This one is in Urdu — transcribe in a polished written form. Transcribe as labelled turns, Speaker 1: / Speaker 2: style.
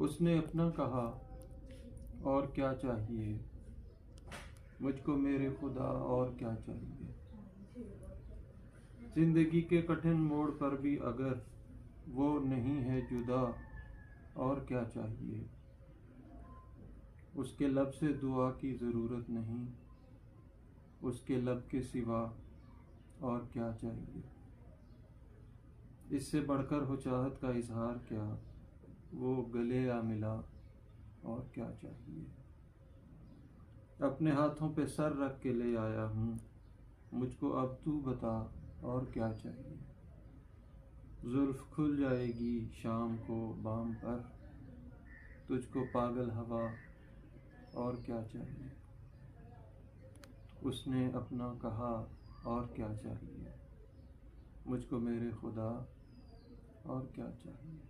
Speaker 1: اس نے اپنا کہا اور کیا چاہیے، مجھ کو میرے خدا اور کیا چاہیے۔ زندگی کے کٹھن موڑ پر بھی اگر وہ نہیں ہے جدا، اور کیا چاہیے۔ اس کے لب سے دعا کی ضرورت نہیں، اس کے لب کے سوا اور کیا چاہیے۔ اس سے بڑھ کر ہو چاہت کا اظہار کیا، وہ گلے آ ملا اور کیا چاہیے۔ اپنے ہاتھوں پہ سر رکھ کے لے آیا ہوں، مجھ کو اب تو بتا اور کیا چاہیے۔ زلف کھل جائے گی شام کو بام پر، تجھ کو پاگل ہوا اور کیا چاہیے۔ اس نے اپنا کہا اور کیا چاہیے، مجھ کو میرے خدا اور کیا چاہیے۔